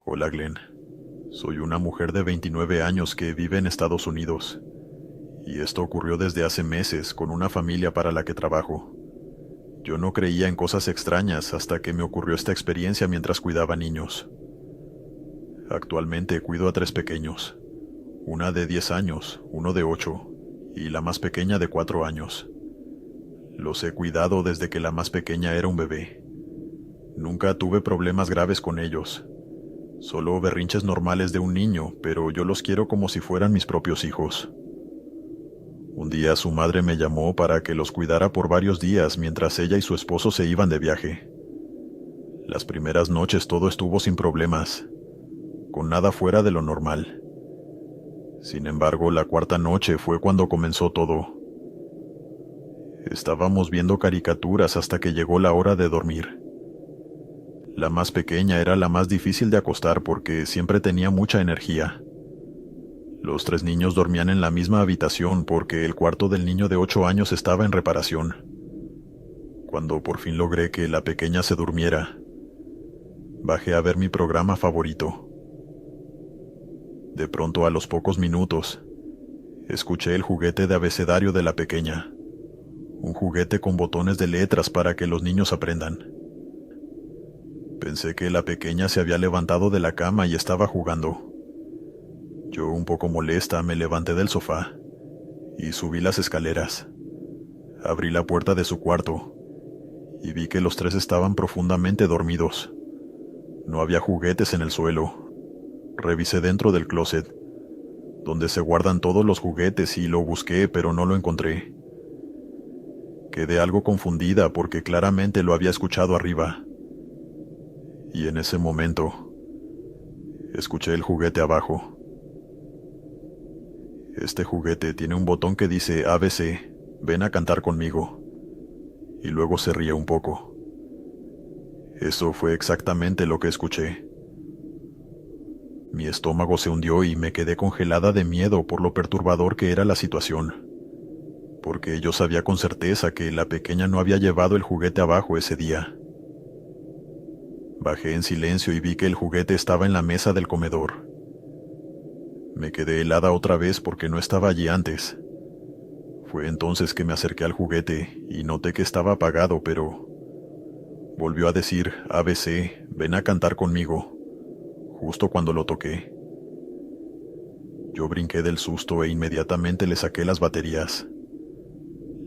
Hola Glenn, soy una mujer de 29 años que vive en Estados Unidos, y esto ocurrió desde hace meses con una familia para la que trabajo. Yo no creía en cosas extrañas hasta que me ocurrió esta experiencia mientras cuidaba niños. Actualmente cuido a tres pequeños, una de 10 años, uno de 8 y la más pequeña de 4 años. Los he cuidado desde que la más pequeña era un bebé. Nunca tuve problemas graves con ellos. Solo berrinches normales de un niño, pero yo los quiero como si fueran mis propios hijos. Un día su madre me llamó para que los cuidara por varios días mientras ella y su esposo se iban de viaje. Las primeras noches todo estuvo sin problemas, con nada fuera de lo normal. Sin embargo, la cuarta noche fue cuando comenzó todo. Estábamos viendo caricaturas hasta que llegó la hora de dormir. La más pequeña era la más difícil de acostar porque siempre tenía mucha energía. Los tres niños dormían en la misma habitación porque el cuarto del niño de 8 años estaba en reparación. Cuando por fin logré que la pequeña se durmiera, bajé a ver mi programa favorito. De pronto, a los pocos minutos, escuché el juguete de abecedario de la pequeña, un juguete con botones de letras para que los niños aprendan. Pensé que la pequeña se había levantado de la cama y estaba jugando. Yo, un poco molesta, me levanté del sofá y subí las escaleras. Abrí la puerta de su cuarto y vi que los tres estaban profundamente dormidos. No había juguetes en el suelo. Revisé dentro del closet, donde se guardan todos los juguetes, y lo busqué, pero no lo encontré. Quedé algo confundida porque claramente lo había escuchado arriba. Y en ese momento, escuché el juguete abajo. Este juguete tiene un botón que dice ABC, ven a cantar conmigo. Y luego se ríe un poco. Eso fue exactamente lo que escuché. Mi estómago se hundió y me quedé congelada de miedo por lo perturbador que era la situación. Porque yo sabía con certeza que la pequeña no había llevado el juguete abajo ese día. Bajé en silencio y vi que el juguete estaba en la mesa del comedor. Me quedé helada otra vez porque no estaba allí antes. Fue entonces que me acerqué al juguete y noté que estaba apagado, pero volvió a decir ABC, ven a cantar conmigo, justo cuando lo toqué. Yo brinqué del susto e inmediatamente le saqué las baterías.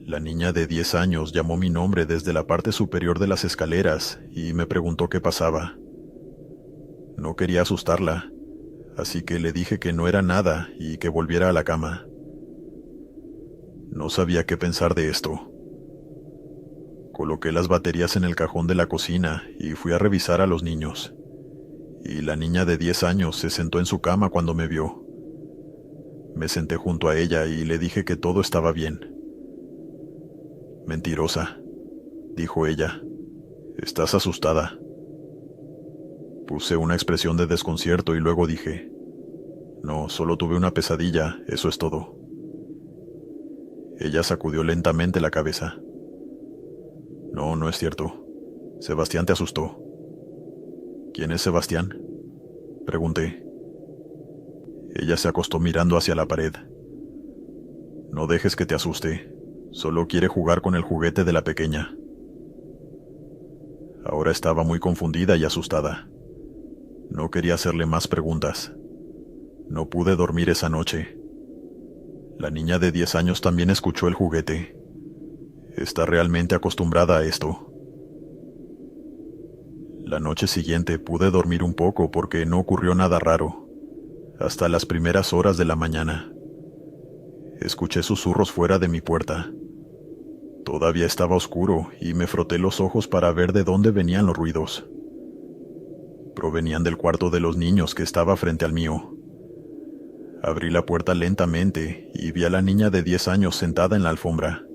La niña de 10 años llamó mi nombre desde la parte superior de las escaleras y me preguntó qué pasaba. No quería asustarla, así que le dije que no era nada y que volviera a la cama. No sabía qué pensar de esto. Coloqué las baterías en el cajón de la cocina y fui a revisar a los niños. Y la niña de 10 años se sentó en su cama cuando me vio. Me senté junto a ella y le dije que todo estaba bien. Mentirosa, dijo ella. Estás asustada. Puse una expresión de desconcierto y luego dije, no, solo tuve una pesadilla, eso es todo. Ella sacudió lentamente la cabeza. No, no es cierto. Sebastián te asustó. ¿Quién es Sebastián?, pregunté. Ella se acostó mirando hacia la pared. No dejes que te asuste. Solo quiere jugar con el juguete de la pequeña. Ahora estaba muy confundida y asustada. No quería hacerle más preguntas. No pude dormir esa noche. La niña de 10 años también escuchó el juguete. Está realmente acostumbrada a esto. La noche siguiente pude dormir un poco porque no ocurrió nada raro, hasta las primeras horas de la mañana. Escuché susurros fuera de mi puerta. Todavía estaba oscuro y me froté los ojos para ver de dónde venían los ruidos. Provenían del cuarto de los niños que estaba frente al mío. Abrí la puerta lentamente y vi a la niña de 10 años sentada en la alfombra.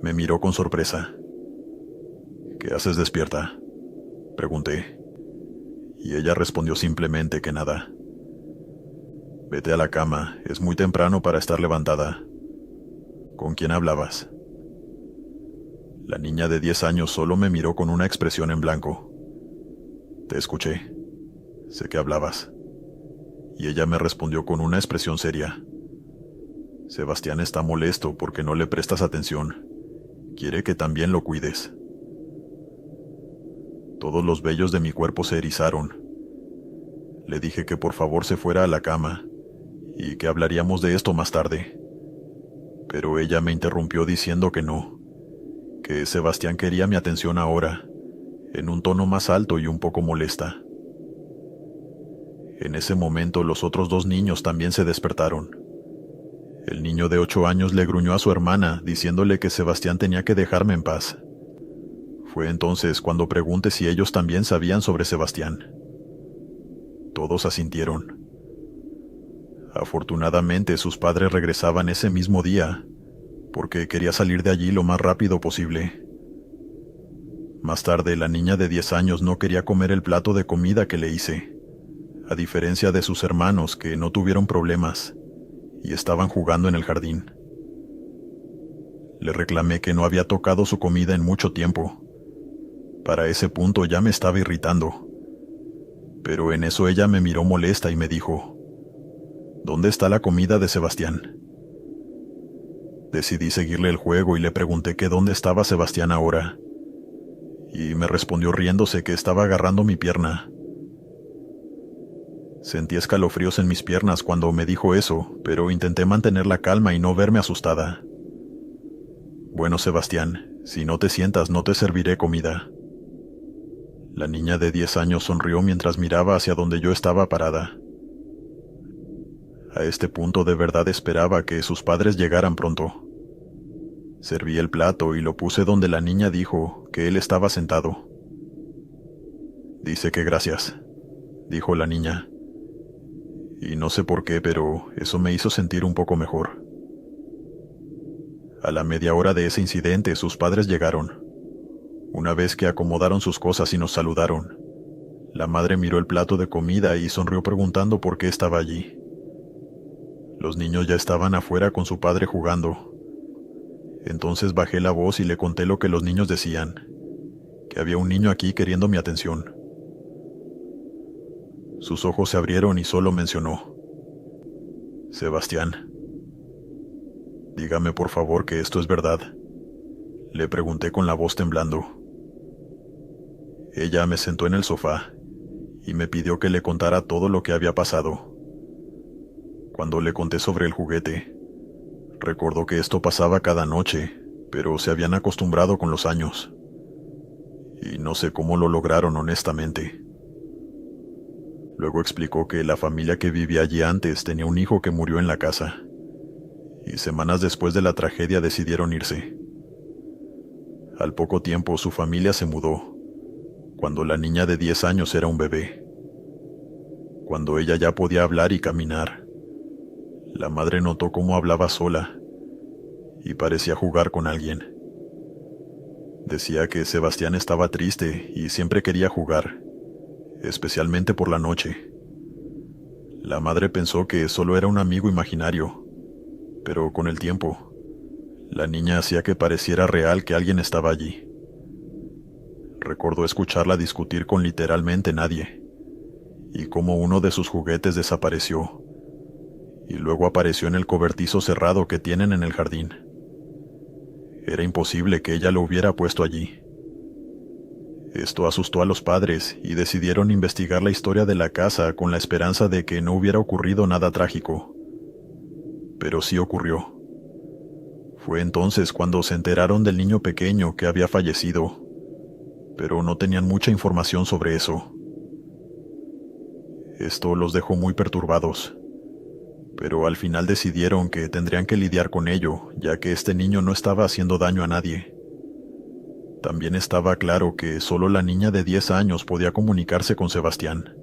Me miró con sorpresa. ¿Qué haces despierta?, pregunté. Y ella respondió simplemente que nada. Vete a la cama, es muy temprano para estar levantada. ¿Con quién hablabas? La niña de 10 años solo me miró con una expresión en blanco. Te escuché. Sé que hablabas. Y ella me respondió con una expresión seria. Sebastián está molesto porque no le prestas atención. Quiere que también lo cuides. Todos los vellos de mi cuerpo se erizaron. Le dije que por favor se fuera a la cama y que hablaríamos de esto más tarde. Pero ella me interrumpió diciendo que no, que Sebastián quería mi atención ahora, en un tono más alto y un poco molesta. En ese momento los otros dos niños también se despertaron. El niño de 8 años le gruñó a su hermana, diciéndole que Sebastián tenía que dejarme en paz. Fue entonces cuando pregunté si ellos también sabían sobre Sebastián. Todos asintieron. Afortunadamente sus padres regresaban ese mismo día, porque quería salir de allí lo más rápido posible. Más tarde, la niña de 10 años no quería comer el plato de comida que le hice, a diferencia de sus hermanos que no tuvieron problemas y estaban jugando en el jardín. Le reclamé que no había tocado su comida en mucho tiempo. Para ese punto ya me estaba irritando. Pero en eso ella me miró molesta y me dijo: ¿Dónde está la comida de Sebastián? Decidí seguirle el juego y le pregunté que dónde estaba Sebastián ahora. Y me respondió riéndose que estaba agarrando mi pierna. Sentí escalofríos en mis piernas cuando me dijo eso, pero intenté mantener la calma y no verme asustada. Bueno, Sebastián, si no te sientas no te serviré comida. La niña de 10 años sonrió mientras miraba hacia donde yo estaba parada. A este punto de verdad esperaba que sus padres llegaran pronto. Serví el plato y lo puse donde la niña dijo que él estaba sentado. Dice que gracias, dijo la niña. Y no sé por qué, pero eso me hizo sentir un poco mejor. A la media hora de ese incidente, sus padres llegaron. Una vez que acomodaron sus cosas y nos saludaron, la madre miró el plato de comida y sonrió preguntando por qué estaba allí. Los niños ya estaban afuera con su padre jugando. Entonces bajé la voz y le conté lo que los niños decían, que había un niño aquí queriendo mi atención. Sus ojos se abrieron y solo mencionó: Sebastián. Dígame por favor que esto es verdad, le pregunté con la voz temblando. Ella me sentó en el sofá y me pidió que le contara todo lo que había pasado. Cuando le conté sobre el juguete, recordó que esto pasaba cada noche, pero se habían acostumbrado con los años. Y no sé cómo lo lograron honestamente. Luego explicó que la familia que vivía allí antes tenía un hijo que murió en la casa, y semanas después de la tragedia decidieron irse. Al poco tiempo su familia se mudó, cuando la niña de 10 años era un bebé. Cuando ella ya podía hablar y caminar, la madre notó cómo hablaba sola y parecía jugar con alguien. Decía que Sebastián estaba triste y siempre quería jugar, especialmente por la noche. La madre pensó que solo era un amigo imaginario, pero con el tiempo, la niña hacía que pareciera real que alguien estaba allí. Recordó escucharla discutir con literalmente nadie, y cómo uno de sus juguetes desapareció, y luego apareció en el cobertizo cerrado que tienen en el jardín. Era imposible que ella lo hubiera puesto allí. Esto asustó a los padres y decidieron investigar la historia de la casa con la esperanza de que no hubiera ocurrido nada trágico. Pero sí ocurrió. Fue entonces cuando se enteraron del niño pequeño que había fallecido, pero no tenían mucha información sobre eso. Esto los dejó muy perturbados, pero al final decidieron que tendrían que lidiar con ello, ya que este niño no estaba haciendo daño a nadie. También estaba claro que solo la niña de 10 años podía comunicarse con Sebastián.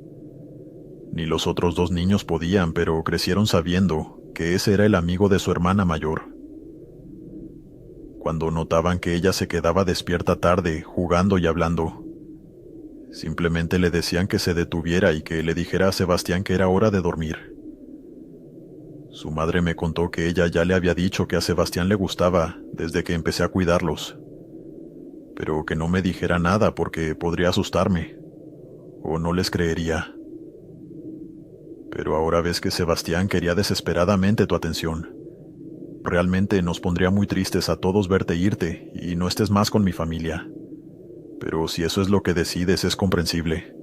Ni los otros dos niños podían, pero crecieron sabiendo que ese era el amigo de su hermana mayor. Cuando notaban que ella se quedaba despierta tarde, jugando y hablando, simplemente le decían que se detuviera y que le dijera a Sebastián que era hora de dormir. Su madre me contó que ella ya le había dicho que a Sebastián le gustaba desde que empecé a cuidarlos, pero que no me dijera nada porque podría asustarme, o no les creería. Pero ahora ves que Sebastián quería desesperadamente tu atención. Realmente nos pondría muy tristes a todos verte irte y no estés más con mi familia. Pero si eso es lo que decides, es comprensible.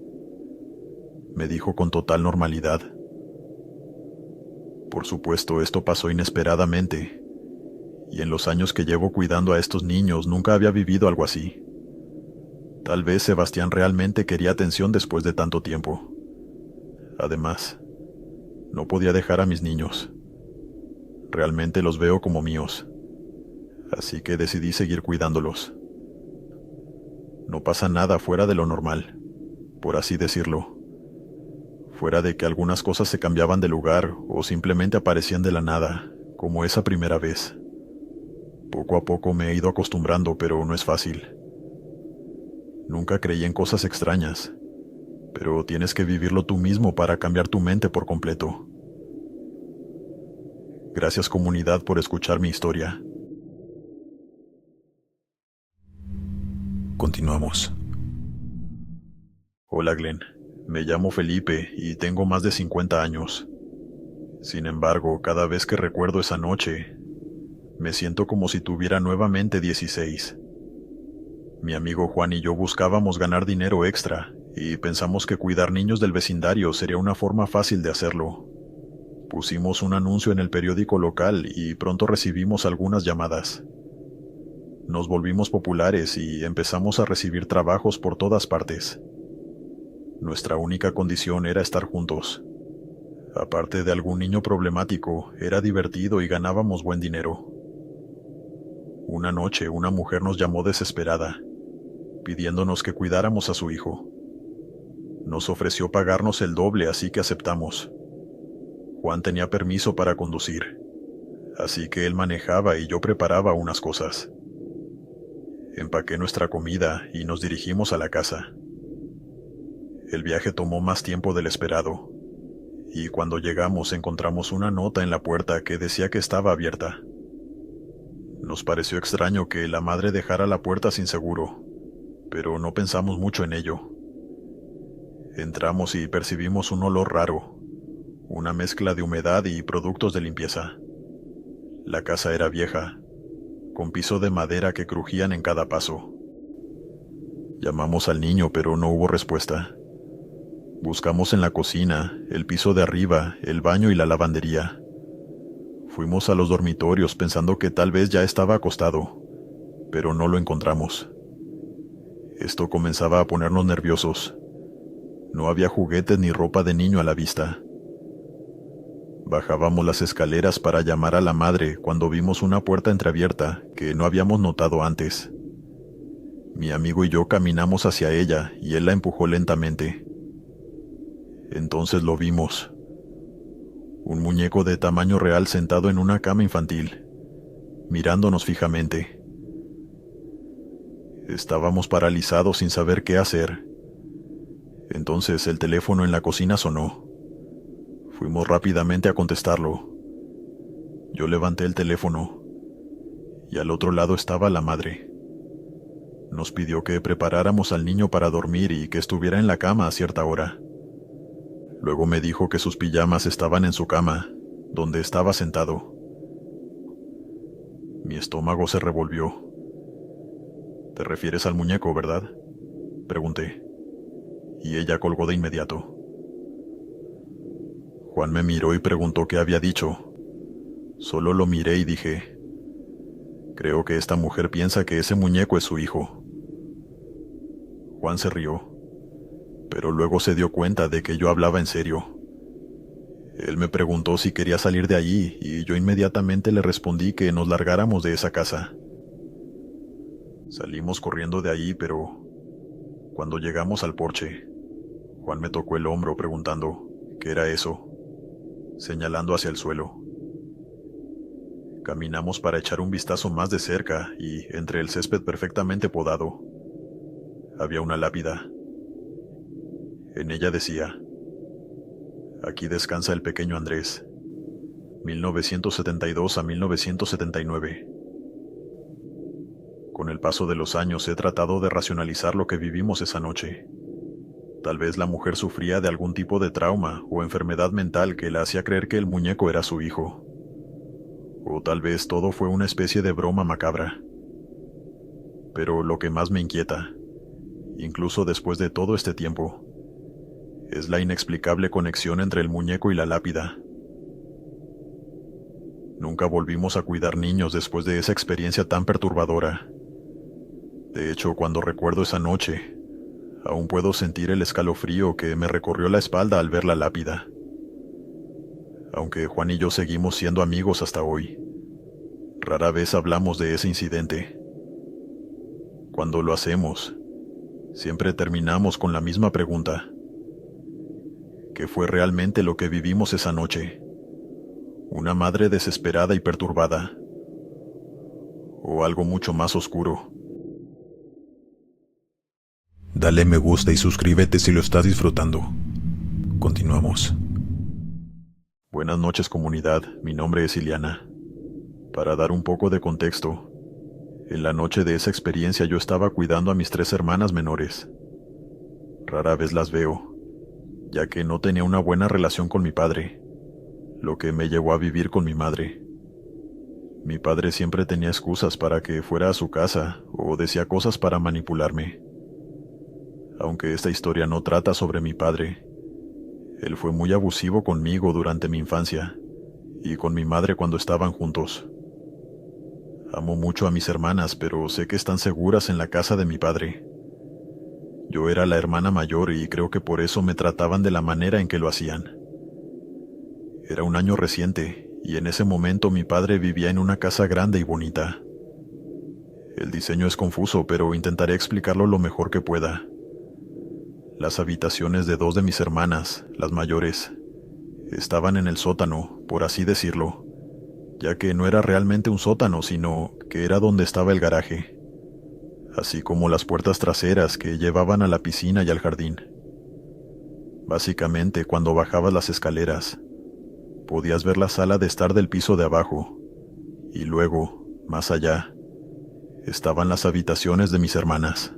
Me dijo con total normalidad. Por supuesto, esto pasó inesperadamente, y en los años que llevo cuidando a estos niños nunca había vivido algo así. Tal vez Sebastián realmente quería atención después de tanto tiempo. Además, no podía dejar a mis niños. Realmente los veo como míos, así que decidí seguir cuidándolos. No pasa nada fuera de lo normal, por así decirlo. Fuera de que algunas cosas se cambiaban de lugar o simplemente aparecían de la nada, como esa primera vez. Poco a poco me he ido acostumbrando, pero no es fácil. Nunca creí en cosas extrañas, pero tienes que vivirlo tú mismo para cambiar tu mente por completo. Gracias, comunidad, por escuchar mi historia. Continuamos. Hola, Glenn. Me llamo Felipe y tengo más de 50 años. Sin embargo, cada vez que recuerdo esa noche, me siento como si tuviera nuevamente 16. Mi amigo Juan y yo buscábamos ganar dinero extra y pensamos que cuidar niños del vecindario sería una forma fácil de hacerlo. Pusimos un anuncio en el periódico local y pronto recibimos algunas llamadas. Nos volvimos populares y empezamos a recibir trabajos por todas partes. Nuestra única condición era estar juntos. Aparte de algún niño problemático, era divertido y ganábamos buen dinero. Una noche, una mujer nos llamó desesperada, pidiéndonos que cuidáramos a su hijo. Nos ofreció pagarnos el doble, así que aceptamos. Juan tenía permiso para conducir, así que él manejaba y yo preparaba unas cosas. Empaqué nuestra comida y nos dirigimos a la casa. El viaje tomó más tiempo del esperado, y cuando llegamos encontramos una nota en la puerta que decía que estaba abierta. Nos pareció extraño que la madre dejara la puerta sin seguro, pero no pensamos mucho en ello. Entramos y percibimos un olor raro, una mezcla de humedad y productos de limpieza. La casa era vieja, con piso de madera que crujían en cada paso. Llamamos al niño, pero no hubo respuesta. Buscamos en la cocina, el piso de arriba, el baño y la lavandería. Fuimos a los dormitorios pensando que tal vez ya estaba acostado, pero no lo encontramos. Esto comenzaba a ponernos nerviosos. No había juguetes ni ropa de niño a la vista. Bajábamos las escaleras para llamar a la madre cuando vimos una puerta entreabierta que no habíamos notado antes. Mi amigo y yo caminamos hacia ella y él la empujó lentamente. Entonces lo vimos. Un muñeco de tamaño real sentado en una cama infantil, mirándonos fijamente. Estábamos paralizados sin saber qué hacer. Entonces el teléfono en la cocina sonó. Fuimos rápidamente a contestarlo. Yo levanté el teléfono y al otro lado estaba la madre. Nos pidió que preparáramos al niño para dormir y que estuviera en la cama a cierta hora. Luego me dijo que sus pijamas estaban en su cama, donde estaba sentado. Mi estómago se revolvió. ¿Te refieres al muñeco, verdad?, pregunté, y ella colgó de inmediato. Juan me miró y preguntó qué había dicho. Solo lo miré y dije, creo que esta mujer piensa que ese muñeco es su hijo. Juan se rió, pero luego se dio cuenta de que yo hablaba en serio. Él me preguntó si quería salir de allí y yo inmediatamente le respondí que nos largáramos de esa casa. Salimos corriendo de allí, pero cuando llegamos al porche, Juan me tocó el hombro preguntando qué era eso, señalando hacia el suelo. Caminamos para echar un vistazo más de cerca y, entre el césped perfectamente podado, había una lápida. En ella decía, aquí descansa el pequeño Andrés, 1972 a 1979. Con el paso de los años he tratado de racionalizar lo que vivimos esa noche. Tal vez la mujer sufría de algún tipo de trauma o enfermedad mental que la hacía creer que el muñeco era su hijo. O tal vez todo fue una especie de broma macabra. Pero lo que más me inquieta, incluso después de todo este tiempo, es la inexplicable conexión entre el muñeco y la lápida. Nunca volvimos a cuidar niños después de esa experiencia tan perturbadora. De hecho, cuando recuerdo esa noche, aún puedo sentir el escalofrío que me recorrió la espalda al ver la lápida. Aunque Juan y yo seguimos siendo amigos hasta hoy, rara vez hablamos de ese incidente. Cuando lo hacemos, siempre terminamos con la misma pregunta. ¿Qué fue realmente lo que vivimos esa noche? ¿Una madre desesperada y perturbada? ¿O algo mucho más oscuro? Dale me gusta y suscríbete si lo estás disfrutando. Continuamos. Buenas noches, comunidad. Mi nombre es Ileana. Para dar un poco de contexto, en la noche de esa experiencia yo estaba cuidando a mis 3 hermanas menores. Rara vez las veo, ya que no tenía una buena relación con mi padre, lo que me llevó a vivir con mi madre. Mi padre siempre tenía excusas para que fuera a su casa o decía cosas para manipularme. Aunque esta historia no trata sobre mi padre, él fue muy abusivo conmigo durante mi infancia y con mi madre cuando estaban juntos. Amo mucho a mis hermanas, pero sé que están seguras en la casa de mi padre. Yo era la hermana mayor y creo que por eso me trataban de la manera en que lo hacían. Era un año reciente y en ese momento mi padre vivía en una casa grande y bonita. El diseño es confuso, pero intentaré explicarlo lo mejor que pueda. Las habitaciones de 2 de mis hermanas, las mayores, estaban en el sótano, por así decirlo, ya que no era realmente un sótano, sino que era donde estaba el garaje, así como las puertas traseras que llevaban a la piscina y al jardín. Básicamente, cuando bajabas las escaleras, podías ver la sala de estar del piso de abajo, y luego, más allá, estaban las habitaciones de mis hermanas.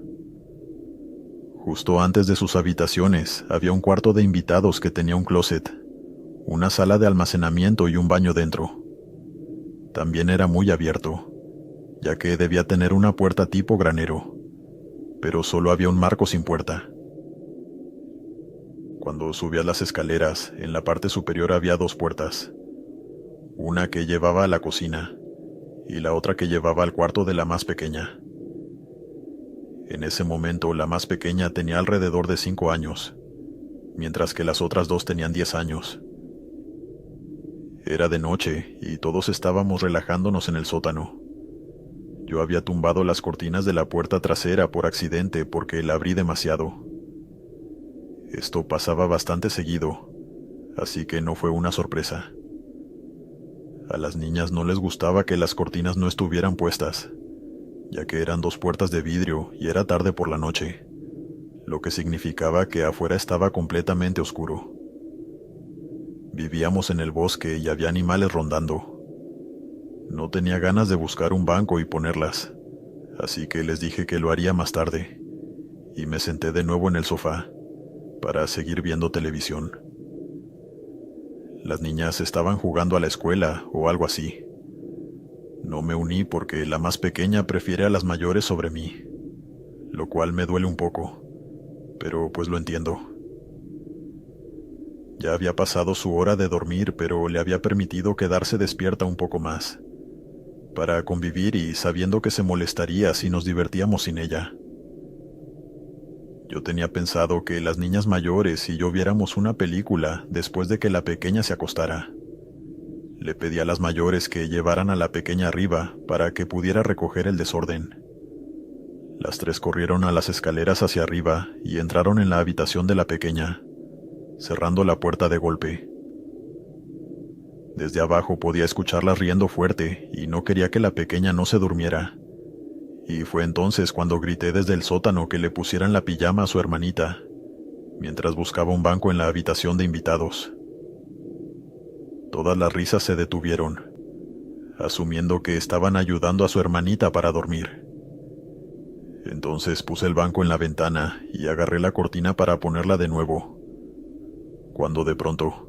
Justo antes de sus habitaciones había un cuarto de invitados que tenía un closet, una sala de almacenamiento y un baño dentro. También era muy abierto, ya que debía tener una puerta tipo granero, pero solo había un marco sin puerta. Cuando subías las escaleras, en la parte superior había 2 puertas, una que llevaba a la cocina y la otra que llevaba al cuarto de la más pequeña. En ese momento, la más pequeña tenía alrededor de 5 años, mientras que las otras 2 tenían 10 años. Era de noche y todos estábamos relajándonos en el sótano. Yo había tumbado las cortinas de la puerta trasera por accidente porque la abrí demasiado. Esto pasaba bastante seguido, así que no fue una sorpresa. A las niñas no les gustaba que las cortinas no estuvieran puestas, ya que eran 2 puertas de vidrio y era tarde por la noche, lo que significaba que afuera estaba completamente oscuro. Vivíamos en el bosque y había animales rondando. No tenía ganas de buscar un banco y ponerlas, así que les dije que lo haría más tarde, y me senté de nuevo en el sofá para seguir viendo televisión. Las niñas estaban jugando a la escuela o algo así. No me uní porque la más pequeña prefiere a las mayores sobre mí, lo cual me duele un poco, pero pues lo entiendo. Ya había pasado su hora de dormir, pero le había permitido quedarse despierta un poco más, para convivir y sabiendo que se molestaría si nos divertíamos sin ella. Yo tenía pensado que las niñas mayores y yo viéramos una película después de que la pequeña se acostara. Le pedí a las mayores que llevaran a la pequeña arriba para que pudiera recoger el desorden. Las 3 corrieron a las escaleras hacia arriba y entraron en la habitación de la pequeña, cerrando la puerta de golpe. Desde abajo podía escucharlas riendo fuerte y no quería que la pequeña no se durmiera. Y fue entonces cuando grité desde el sótano que le pusieran la pijama a su hermanita, mientras buscaba un banco en la habitación de invitados. Todas las risas se detuvieron, asumiendo que estaban ayudando a su hermanita para dormir. Entonces puse el banco en la ventana y agarré la cortina para ponerla de nuevo, cuando de pronto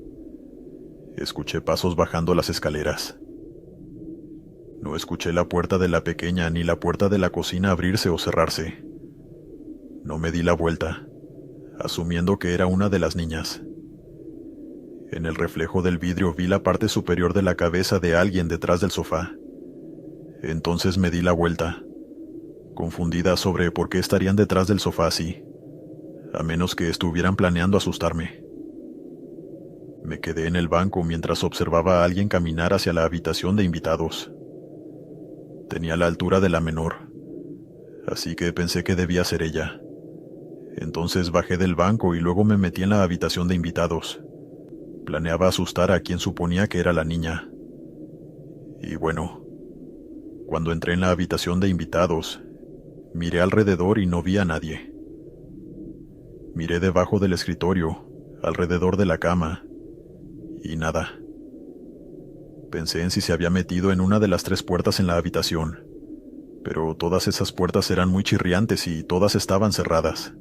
escuché pasos bajando las escaleras. No escuché la puerta de la pequeña ni la puerta de la cocina abrirse o cerrarse. No me di la vuelta, asumiendo que era una de las niñas. En el reflejo del vidrio vi la parte superior de la cabeza de alguien detrás del sofá. Entonces me di la vuelta, confundida sobre por qué estarían detrás del sofá así, a menos que estuvieran planeando asustarme. Me quedé en el banco mientras observaba a alguien caminar hacia la habitación de invitados. Tenía la altura de la menor, así que pensé que debía ser ella. Entonces bajé del banco y luego me metí en la habitación de invitados. Planeaba asustar a quien suponía que era la niña. Y bueno, cuando entré en la habitación de invitados, miré alrededor y no vi a nadie. Miré debajo del escritorio, alrededor de la cama, y nada. Pensé en si se había metido en una de las 3 puertas en la habitación, pero todas esas puertas eran muy chirriantes y todas estaban cerradas.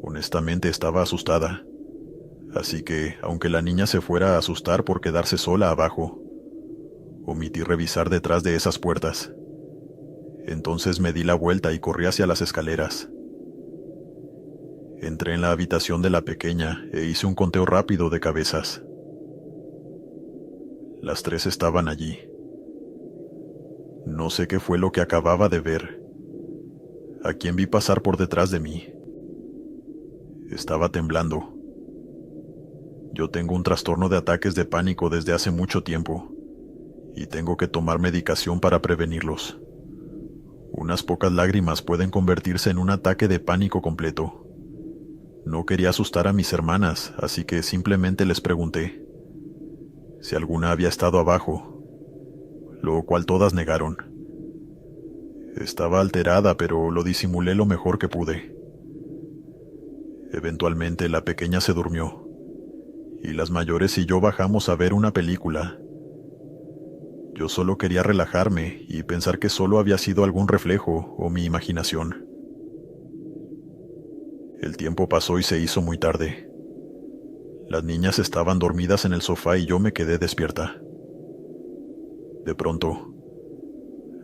Honestamente estaba asustada, así que, aunque la niña se fuera a asustar por quedarse sola abajo, omití revisar detrás de esas puertas. Entonces me di la vuelta y corrí hacia las escaleras. Entré en la habitación de la pequeña e hice un conteo rápido de cabezas. Las 3 estaban allí. No sé qué fue lo que acababa de ver. ¿A quién vi pasar por detrás de mí? Estaba temblando. Yo tengo un trastorno de ataques de pánico desde hace mucho tiempo, y tengo que tomar medicación para prevenirlos. Unas pocas lágrimas pueden convertirse en un ataque de pánico completo. No quería asustar a mis hermanas, así que simplemente les pregunté si alguna había estado abajo, lo cual todas negaron. Estaba alterada, pero lo disimulé lo mejor que pude. Eventualmente la pequeña se durmió, y las mayores y yo bajamos a ver una película. Yo solo quería relajarme y pensar que solo había sido algún reflejo o mi imaginación. El tiempo pasó y se hizo muy tarde. Las niñas estaban dormidas en el sofá y yo me quedé despierta. De pronto,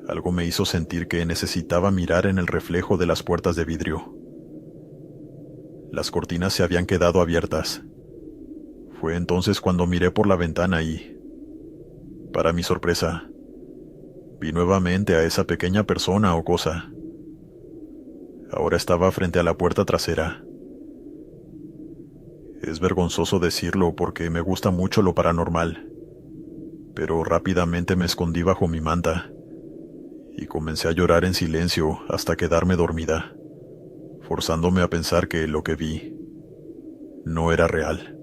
algo me hizo sentir que necesitaba mirar en el reflejo de las puertas de vidrio. Las cortinas se habían quedado abiertas. Fue entonces cuando miré por la ventana y, para mi sorpresa, vi nuevamente a esa pequeña persona o cosa. Ahora estaba frente a la puerta trasera. Es vergonzoso decirlo porque me gusta mucho lo paranormal, pero rápidamente me escondí bajo mi manta y comencé a llorar en silencio hasta quedarme dormida, forzándome a pensar que lo que vi no era real.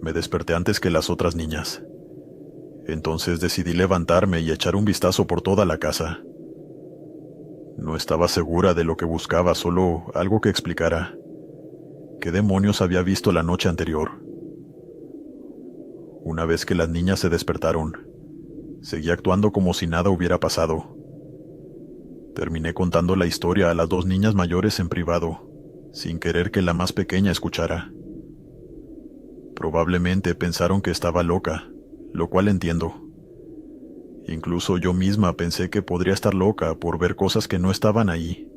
Me desperté antes que las otras niñas. Entonces decidí levantarme y echar un vistazo por toda la casa. No estaba segura de lo que buscaba, solo algo que explicara qué demonios había visto la noche anterior. Una vez que las niñas se despertaron, seguí actuando como si nada hubiera pasado. Terminé contando la historia a las 2 niñas mayores en privado, sin querer que la más pequeña escuchara. Probablemente pensaron que estaba loca, lo cual entiendo. Incluso yo misma pensé que podría estar loca por ver cosas que no estaban ahí.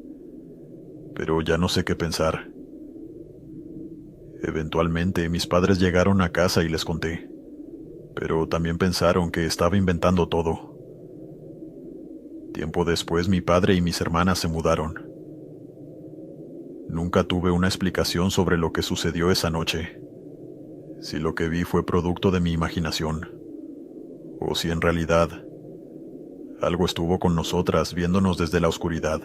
Pero ya no sé qué pensar. Eventualmente mis padres llegaron a casa y les conté, pero también pensaron que estaba inventando todo. Tiempo después mi padre y mis hermanas se mudaron. Nunca tuve una explicación sobre lo que sucedió esa noche. Si lo que vi fue producto de mi imaginación, o si en realidad algo estuvo con nosotras viéndonos desde la oscuridad.